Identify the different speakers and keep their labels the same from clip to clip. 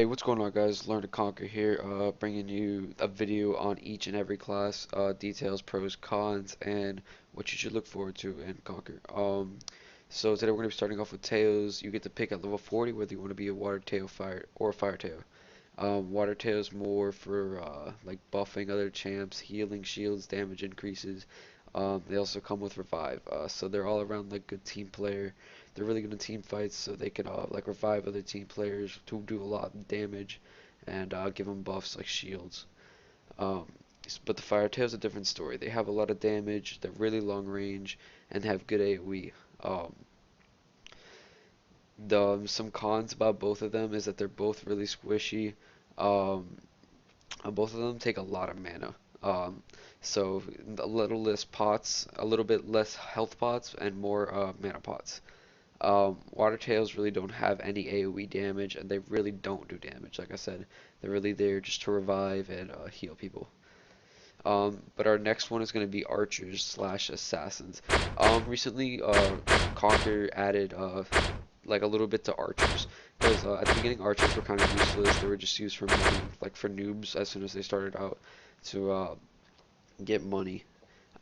Speaker 1: Hey, what's going on, guys? Learn to Conquer here, bringing you a video on each and every class, details, pros, cons, and what you should look forward to in Conquer. So today we're going to be starting off with Tails. You get to pick at level 40 whether you want to be a Water Tail, Fire, or Fire Tail. Water Tail is more for like buffing other champs, healing shields, damage increases. They also come with revive, so they're all around like good team player. They're really good in team fights, so they can like revive other team players to do a lot of damage and give them buffs like shields. Um, but the Fire Tail's a different story. They have a lot of damage, they're really long range, and have good AoE. Some cons about both of them is that they're both really squishy. Um, Both of them take a lot of mana. Um, so a little less pots, a little bit less health pots, and more mana pots. Water tails really don't have any AoE damage, and they really don't do damage. Like I said, they're really there just to revive and heal people. But our next one is going to be archers slash assassins. Recently, Conquer added like a little bit to archers, because at the beginning archers were kind of useless. They were just used for money, like for noobs as soon as they started out to get money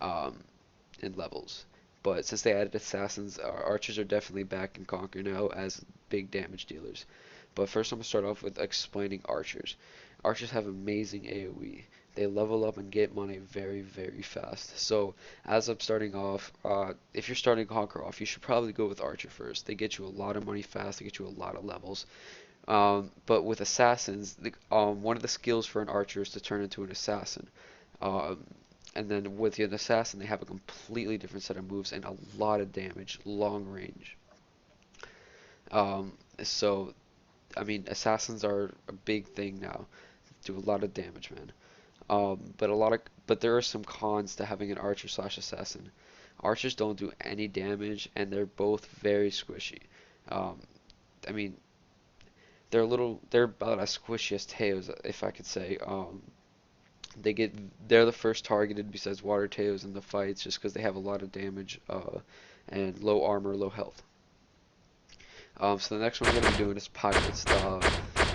Speaker 1: um, and levels. But since they added assassins, archers are definitely back in Conquer now as big damage dealers. But first I'm going to start off with explaining archers. Archers have amazing AoE. They level up and get money very, very fast. So as I'm starting off, if you're starting Conquer off, you should probably go with Archer first. They get you a lot of money fast, they get you a lot of levels. But with assassins, one of the skills for an archer is to turn into an assassin. Um, and then with an assassin, they have a completely different set of moves and a lot of damage, long range. So, I mean, assassins are a big thing now. Do a lot of damage, man. But there are some cons to having an archer slash assassin. Archers don't do any damage, and they're both very squishy. Um, I mean, they're about as squishy as tails, if I could say. They're the first targeted besides water tails in the fights, just because they have a lot of damage, and low armor, low health. So the next one we're gonna be doing is pirates,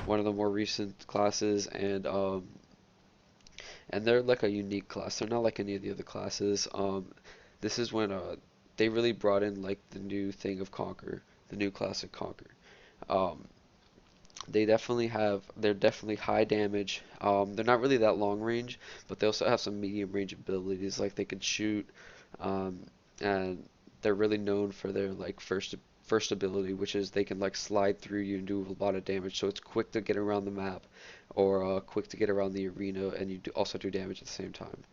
Speaker 1: one of the more recent classes, and they're like a unique class. They're not like any of the other classes. This is when they really brought in like the new thing of Conquer, the new classic Conquer. Um, they're definitely high damage. They're not really that long range, but they also have some medium range abilities, like they can shoot, um, and they're really known for their like first ability, which is they can like slide through you and do a lot of damage. So it's quick to get around the map, or quick to get around the arena, and also do damage at the same time.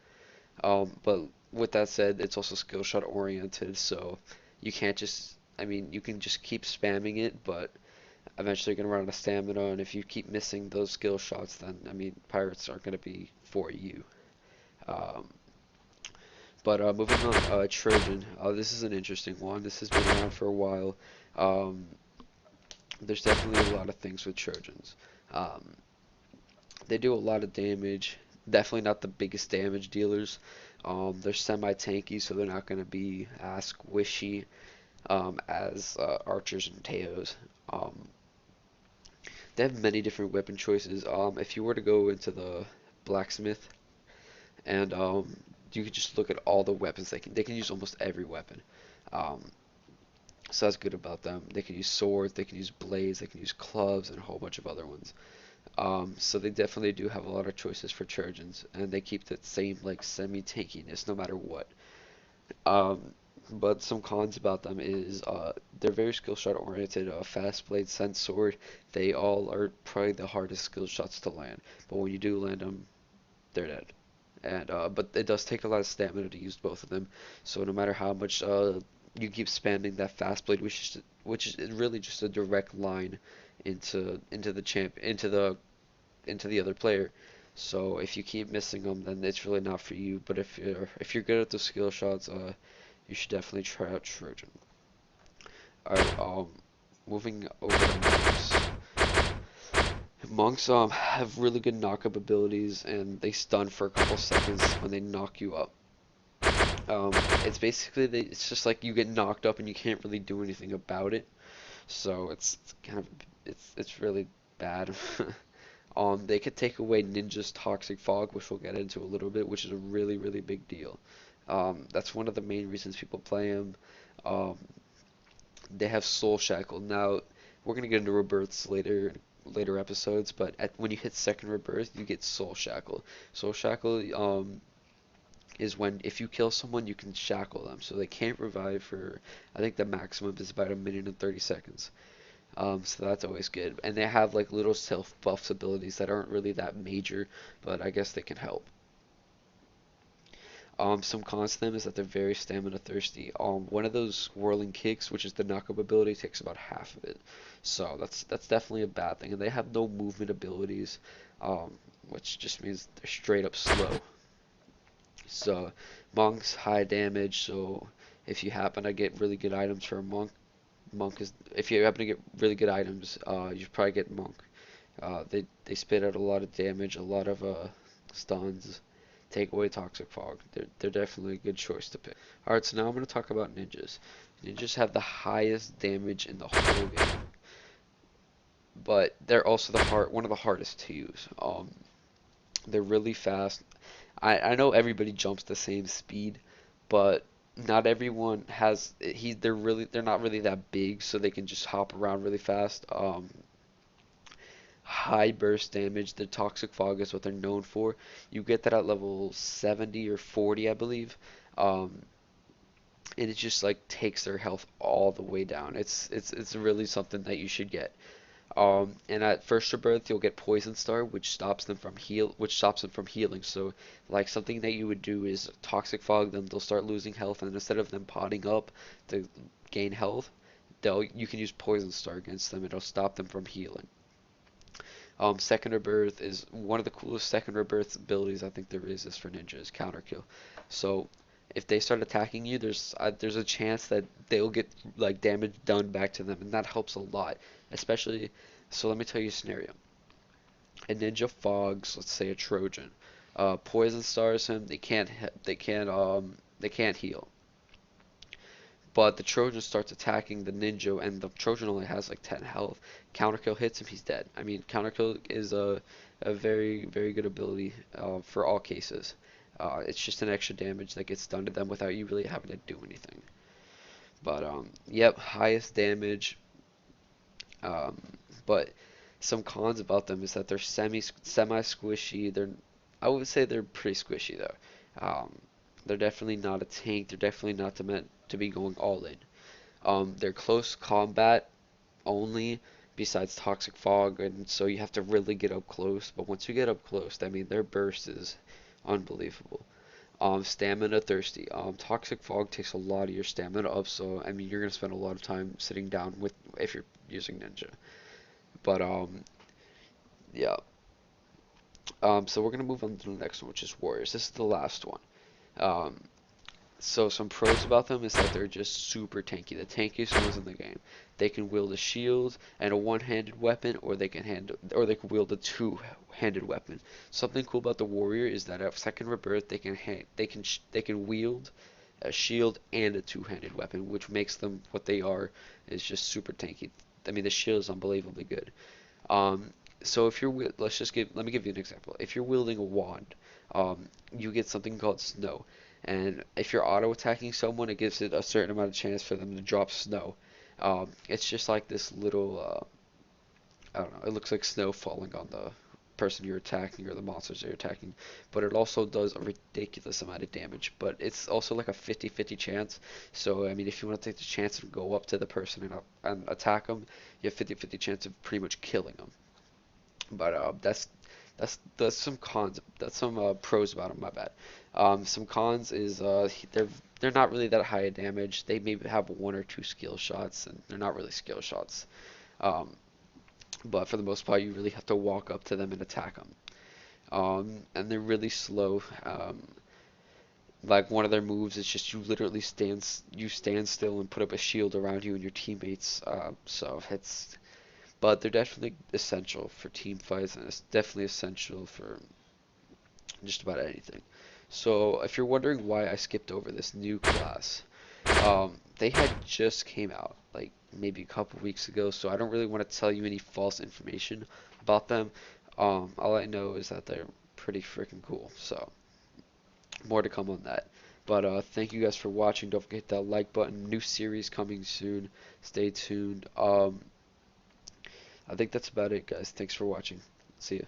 Speaker 1: But with that said, it's also skill shot oriented, so you can't just, I mean, you can just keep spamming it, but eventually you're gonna run out of stamina, and if you keep missing those skill shots, then I mean, pirates aren't gonna be for you. Um, but moving on, Trojan. This is an interesting one. This has been around for a while. Um, there's definitely a lot of things with Trojans. Um, they do a lot of damage. Definitely not the biggest damage dealers. They're semi-tanky, so they're not gonna be as squishy as archers and Teos. Um, They have many different weapon choices. If you were to go into the blacksmith and you could just look at all the weapons they can use almost every weapon. Um, so that's good about them. They can use swords, they can use blades, they can use clubs, and a whole bunch of other ones. So they definitely do have a lot of choices for Trojans, and they keep that same like semi-tankiness no matter what. Um, but some cons about them is they're very skill shot oriented. Fast blade, sense sword, they all are probably the hardest skill shots to land. But when you do land them, they're dead. And but it does take a lot of stamina to use both of them. So no matter how much you keep spamming that fast blade, which is really just a direct line into the champ into the other player. So if you keep missing them, then it's really not for you. But if you're good at the skill shots, you should definitely try out Trojan. Alright, moving over to monks. Monks have really good knock-up abilities, and they stun for a couple seconds when they knock you up. It's basically it's just like you get knocked up and you can't really do anything about it. So it's kind of it's really bad. They could take away Ninja's Toxic Fog, which we'll get into a little bit, which is a really, really big deal. That's one of the main reasons people play him. Um, they have Soul Shackle. Now, we're gonna get into rebirths later episodes, but when you hit second rebirth, you get Soul Shackle. Soul Shackle is when if you kill someone, you can shackle them, so they can't revive for I think the maximum is about a minute and 30 seconds. So that's always good. And they have like little self buffs abilities that aren't really that major, but I guess they can help. Some cons to them is that they're very stamina thirsty. One of those whirling kicks, which is the knock-up ability, takes about half of it. So that's definitely a bad thing. And they have no movement abilities, um, which just means they're straight up slow. So monk's high damage. So if you happen to get really good items for a monk is if you happen to get really good items, you probably get monk. They spit out a lot of damage, a lot of stuns. Take away Toxic Fog. They're definitely a good choice to pick. Alright, so now I'm going to talk about ninjas. Ninjas have the highest damage in the whole game, but they're also one of the hardest to use. They're really fast. I know everybody jumps the same speed, but not everyone has they're not really that big, so they can just hop around really fast. High burst damage. The toxic fog is what they're known for. You get that at level 70 or 40, I believe. Um, and it just like takes their health all the way down. It's really something that you should get. And at first rebirth, you'll get Poison Star, which stops them from healing. So, like something that you would do is Toxic Fog them. They'll start losing health, and instead of them potting up to gain health, you can use Poison Star against them. It'll stop them from healing. Second Rebirth is one of the coolest Second Rebirth abilities I think there is for ninja is Counter Kill. So if they start attacking you, there's a chance that they'll get like damage done back to them, and that helps a lot. Especially, so let me tell you a scenario. A ninja fogs, let's say a Trojan, poison stars him. They can't heal. But the Trojan starts attacking the ninja, and the Trojan only has like 10 health. Counterkill hits him, he's dead. I mean, Counterkill is a very, very good ability for all cases. It's just an extra damage that gets done to them without you really having to do anything. But, yep, highest damage. Um, but some cons about them is that they're semi squishy. I would say they're pretty squishy though. They're definitely not a tank. They're definitely not meant to be going all in. They're close combat only, besides Toxic Fog, and so you have to really get up close. But once you get up close, I mean, their burst is unbelievable. Stamina thirsty. Toxic Fog takes a lot of your stamina up, so I mean, you're gonna spend a lot of time sitting down with if you're using Ninja. But yeah. So we're gonna move on to the next one, which is Warriors. This is the last one. Um, So some pros about them is that they're just super tanky, the tankiest ones in the game. They can wield a shield and a one-handed weapon, or they can wield a two-handed weapon. Something cool about the warrior is that at second rebirth they can wield a shield and a two-handed weapon, which makes them what they are is just super tanky. I mean the shield is unbelievably good. Um, so if you're let me give you an example. If you're wielding a wand, you get something called snow. And if you're auto attacking someone, it gives it a certain amount of chance for them to drop snow. It's just like this little, I don't know, it looks like snow falling on the person you're attacking or the monsters you're attacking. But it also does a ridiculous amount of damage. But it's also like a 50-50 chance. So, I mean, if you want to take the chance and go up to the person and attack them, you have 50-50 chance of pretty much killing them. But that's some cons. That's some pros about them. My bad. Some cons is they're not really that high a damage. They maybe have one or two skill shots, and they're not really skill shots. Um, but for the most part, you really have to walk up to them and attack them. And they're really slow. Like one of their moves is just you stand still and put up a shield around you and your teammates. But they're definitely essential for team fights, and it's definitely essential for just about anything. So if you're wondering why I skipped over this new class, they had just came out. Like maybe a couple weeks ago, so I don't really want to tell you any false information about them. All I know is that they're pretty freaking cool. So more to come on that. But thank you guys for watching. Don't forget that like button. New series coming soon. Stay tuned. I think that's about it, guys. Thanks for watching. See ya.